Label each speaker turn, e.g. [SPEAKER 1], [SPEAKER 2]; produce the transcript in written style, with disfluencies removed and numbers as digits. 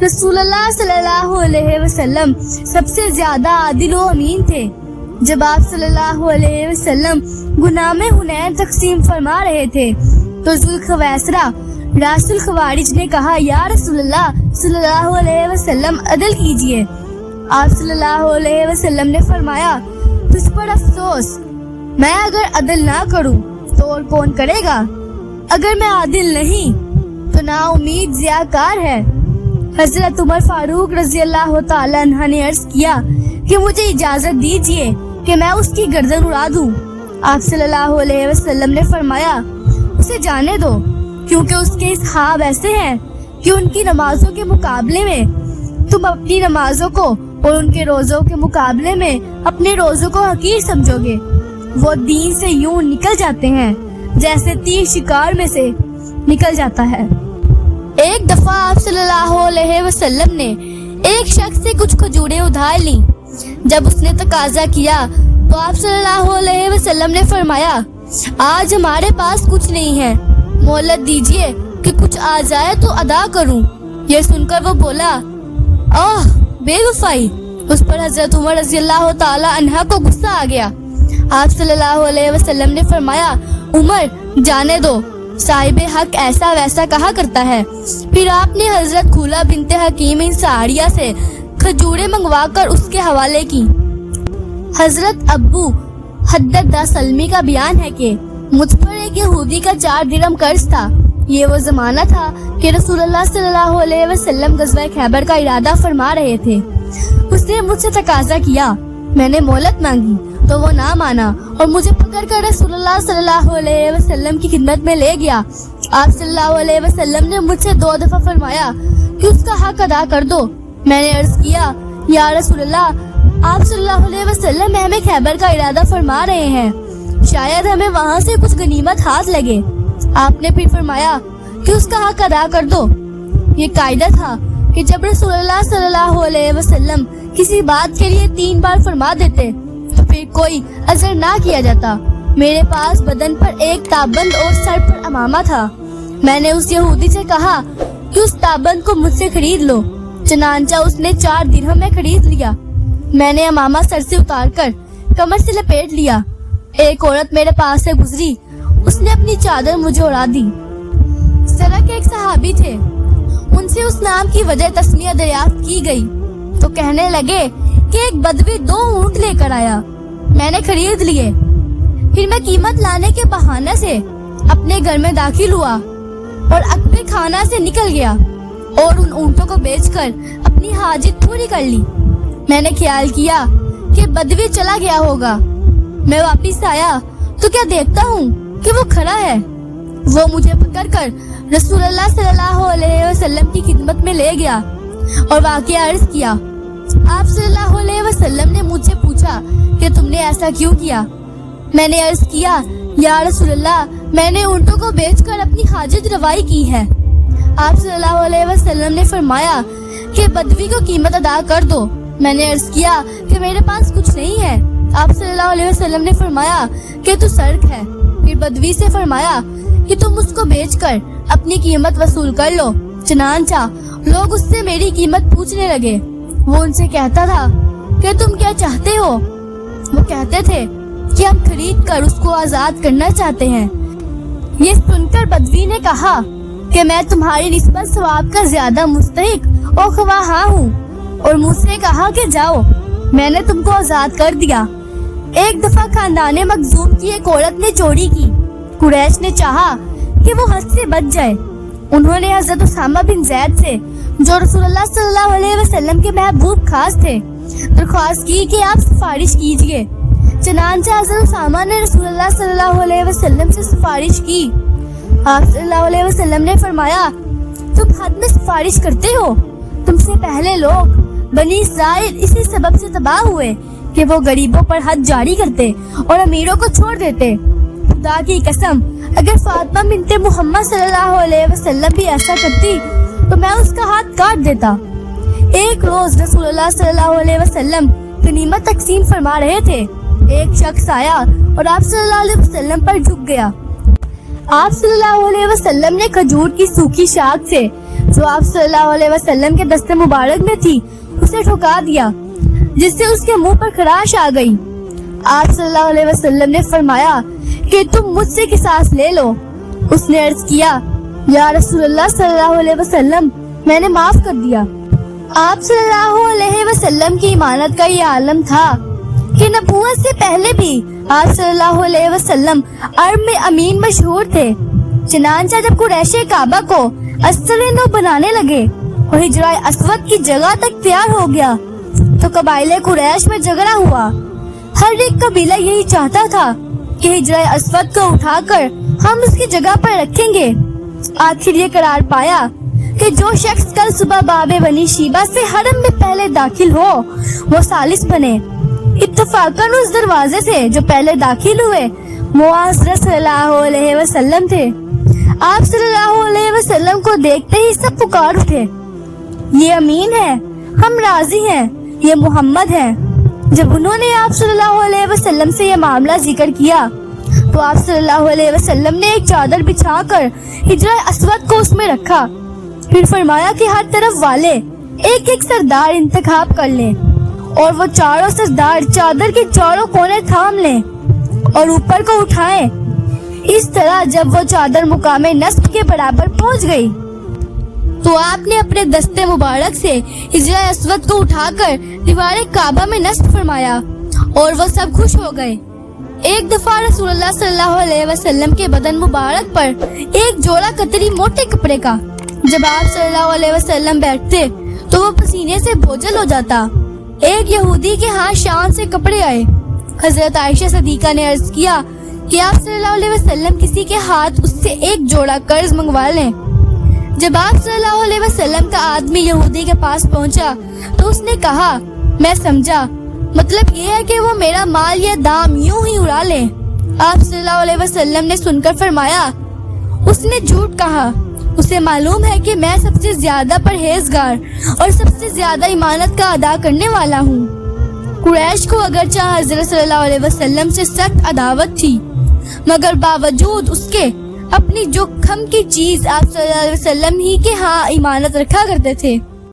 [SPEAKER 1] रसूल अल्लाह सल्लल्लाहु अलैहि वसल्लम सबसे ज्यादा आदिल व अमीन थे। जब आप सल्लल्लाहु अलैहि वसल्लम गुनामे हुनैन तकसीम फरमा रहे थे तो जुल्खवैसरा रासुल खवारिज ने कहा, या रसूलल्लाह सल्लल्लाहु अलैहि वसल्लम अदल कीजिए। आप सल्लल्लाहु अलैहि वसल्लम ने फरमाया, तुझ पर अफसोस, मैं अगर अदल ना करूं तो और कौन करेगा? अगर मैं आदिल नहीं तो ना उम्मीद ज़ियाकार है। हजरत उमर फारूक रज़ी अल्लाह तआला अन्हा ने अर्ज किया कि मुझे इजाजत दीजिए कि मैं उसकी गर्दन उड़ा दूं। आप सल्लल्लाहु अलैहि वसल्लम ने फरमाया, उसे जाने दो, क्योंकि उसके इसहाब ऐसे हैं कि उनकी नमाजों के मुकाबले में तुम अपनी नमाजों को और उनके रोजों के मुकाबले में अपने रोजों को हकीर समझोगे। वो दीन से यूं निकल जाते हैं जैसे तीर शिकार में से निकल जाता है। एक दफा आप सल्लल्लाहु अलैहि वसल्लम ने एक शख्स से कुछ खजूरें उधार ली। जब उसने तकाजा किया तो आप सल्लल्लाहु अलैहि वसल्लम ने फरमाया, आज हमारे पास कुछ नहीं है, मोहलत दीजिए कि कुछ आ जाए तो अदा करूं। ये सुनकर वो बोला, आह बेवफाई। उस पर हजरत उमर रज़ी अल्लाह तआला अन्हा को गुस्सा आ गया। आप सल्लल्लाहु अलैहि वसल्लम ने फरमाया, उमर जाने दो, साहिबे हक ऐसा वैसा कहा करता है। फिर आपने हजरत खुला बिनते हकीम इंसारिया से खजूरें मंगवाकर उसके हवाले की। हजरत अब्बू हद्दद सलमी का बयान है कि मुझ पर एक यहूदी का 4 दिरहम कर्ज था। ये वो जमाना था कि रसूलुल्लाह सल्लल्लाहु अलैहि वसल्लम गज़वा खैबर का इरादा फरमा रहे थे। उसने मुझसे तकाजा किया, मैंने मोहलत मांगी तो वो ना माना और मुझे पकड़कर रसूलुल्लाह सल्लल्लाहु अलैहि वसल्लम की खिदमत में ले गया। आप सल्लल्लाहु अलैहि वसल्लम ने मुझसे 2 दफा फरमाया कि उसका हक अदा कर दो। मैंने अर्ज किया, या रसूलुल्लाह, आप सल्लल्लाहु अलैहि वसल्लम हमें खैबर का इरादा फरमा रहे हैं, शायद हमें वहाँ से कुछ गनीमत हाथ लगे। आपने फिर फरमाया कि उसका हक अदा कर दो। ये कायदा था कि जब रसूलुल्लाह सल्लल्लाहु अलैहि वसल्लम किसी बात के लिए 3 बार फरमा देते तो फिर कोई असर ना किया जाता। मेरे पास बदन पर एक ताबंद और सर पर अमामा था। मैंने उस यहूदी से कहा कि उस ताबंद को मुझसे खरीद लो। चनांचा उसने 4 दिरहम में खरीद लिया। मैंने अमामा सर से उतारकर कमर से लपेट लिया। एक औरत मेरे पास से गुजरी, उसने अपनी चादर मुझे उड़ा दी। सड़क एक सहाबी थे, उनसे उस नाम की वजह तस्मिया दरियाफ्त की गई तो कहने लगे कि एक बदवी 2 ऊंट लेकर आया। मैंने खरीद लिए। फिर मैं कीमत लाने के बहाने से अपने घर में दाखिल हुआ और अकबे खाना से निकल गया और उन ऊंटों को बेचकर अपनी हाजत पूरी कर ली। मैंने ख्याल किया कि बदवी चला गया होगा। मैं वापस आया तो क्या देखता हूँ कि वो खड़ा है। वो मुझे पकड़कर रसूलुल्लाह सल्लल्लाहु अलैहि वसल्लम की खिदमत में ले गया और वाक़या अर्ज किया। आप सल्लल्लाहु अलैहि वसल्लम ने मुझसे पूछा कि तुमने ऐसा क्यों किया। मैंने अर्ज किया, या रसूलुल्लाह, मैंने ऊंटों को बेचकर अपनी हाजत रवाई की है। आप सल्लल्लाहु अलैहि वसल्लम ने फरमाया कि बदवी को कीमत अदा कर दो। मैंने अर्ज किया कि मेरे पास कुछ नहीं है। आप सल्लल्लाहु अलैहि वसल्लम ने फरमाया कि तू सड़क है। फिर बदवी से फरमाया कि तुम उसको बेचकर अपनी कीमत वसूल कर लो। चनांचा लोग उससे मेरी कीमत पूछने लगे। वो उनसे कहता था कि तुम क्या चाहते हो। वो कहते थे कि हम खरीद कर उसको आजाद करना चाहते हैं। ये सुनकर बदवी ने कहा कि मैं तुम्हारी निस्बत सवाब का ज्यादा मुस्तहिक और ख्वाहा हूँ और मुझसे कहा कि जाओ, मैंने तुमको आजाद कर दिया। एक दफा खानदाने मखजूम की एक औरत ने चोरी की। कुरैश ने चाहा कि वो हद से बच जाए। उन्होंने हजरत उसामा बिन जैद से, जो रसूलुल्लाह सल्लल्लाहु अलैहि वसल्लम के महबूब खास थे, दरख्वास्त की कि आप सिफारिश कीजिए। चनांचा हजरत उसामा ने रसूलुल्लाह सल्लल्लाहु अलैहि वसल्लम से सिफारिश की। आप सल्लल्लाहु अलैहि वसल्लम ने फरमाया, तुम हद में सिफारिश करते हो। तुमसे पहले लोग बनी इस्राइल इसी सबब से तबाह हुए कि वो गरीबों पर हद जारी करते और अमीरों को छोड़ देते। खुदा की कसम, अगर फातिमा बिनते मोहम्मद सल्लल्लाहु अलैहि वसल्लम भी ऐसा करती तो मैं उसका हाथ काट देता। एक रोज रसूलुल्लाह सल्लल्लाहु अलैहि वसल्लम गनीमत तकसीम फरमा रहे थे। एक शख्स आया और आप सल्लल्लाहु अलैहि वसल्लम पर झुक गया। आप सल्लल्लाहु अलैहि वसल्लम ने खजूर की सूखी शाख से जो आप सल्लल्लाहु अलैहि वसल्लम के दस्ते मुबारक में थी उसे ठुका दिया, जिससे उसके मुंह पर खराश आ गई। आप सल्लल्लाहु अलैहि वसल्लम ने फरमाया कि तुम मुझसे किसास ले लो। उसने अर्ज किया, या रसूलल्लाह सल्लल्लाहु अलैहि वसल्लम, मैंने माफ कर दिया। आप सल्लल्लाहु अलैहि वसल्लम की इमानत का ये आलम था कि नबूवत से पहले भी आप सल्लल्लाहु अलैहि वसल्लम अरब में अमीन मशहूर थे। चनांचा जब कुरैशे काबा को अस्सर-ए-नौ बनाने लगे और हिजरा अस्वद की जगह तक तैयार हो गया तो कबाइले कुरैश में झगड़ा हुआ। हर एक कबीला यही चाहता था कि हिजरा अस्वद को उठाकर हम उसकी जगह पर रखेंगे। आखिर ये करार पाया कि जो शख्स कल सुबह बाबे बनी शीबा से हरम में पहले दाखिल हो वो सालिस बने। इत्तफाकन उस दरवाजे से जो पहले दाखिल हुए वो हज़रत सल्लल्लाहु अलैहि वसल्लम थे। आप सल्लल्लाहु अलैहि वसल्लम को देखते ही सब पुकार उठे, ये अमीन है, हम राजी हैं, ये मोहम्मद हैं। जब उन्होंने आप सल्लल्लाहु अलैहि वसल्लम से ये मामला जिक्र किया तो आप सल्लल्लाहु अलैहि वसल्लम ने एक चादर बिछाकर हिजरा अस्वद को उसमें रखा। फिर फरमाया कि हर तरफ वाले एक एक सरदार इंतखाब कर लें और वो चारों सरदार चादर के चारों कोने थाम लें और ऊपर को उठाएं। इस तरह जब वो चादर मुकामे नस्ब के बराबर पहुंच गई तो आपने अपने दस्ते मुबारक से हिजरा अस्वद को उठाकर दीवारे काबा में नस्ब फरमाया और वो सब खुश हो गए। एक दफा रसूलुल्लाह सल्लल्लाहु अलैहि वसल्लम के बदन मुबारक पर एक जोड़ा कतरी मोटे कपड़े का जब आप सल्लल्लाहु अलैहि वसल्लम बैठते तो वो पसीने से बोझल हो जाता। एक यहूदी के हाथ शाम से कपड़े आए। हजरत आयशा सदीका ने अर्ज किया कि आप सल्लल्लाहु अलैहि वसल्लम किसी के हाथ उससे एक जोड़ा कर्ज मंगवा लें। जब आप सल्लल्लाहु अलैहि वसल्लम का आदमी यहूदी के पास पहुंचा तो उसने कहा, मैं समझा, मतलब ये है कि वो मेरा माल या दाम यूं ही उड़ा ले। आप सल्लल्लाहु अलैहि वसल्लम ने सुनकर फरमाया, उसने झूठ कहा, उसे मालूम है कि मैं सबसे ज्यादा परहेजगार और सबसे ज्यादा इमानत का अदा करने वाला हूँ। कुरैश को अगरचे हज़रत सल्लल्लाहु अलैहि वसल्लम से सख्त अदावत थी, मगर बावजूद उसके अपनी जो खम की चीज आप सल्लल्लाहु अलैहि वसल्लम ही के हाँ इमानत रखा करते थे।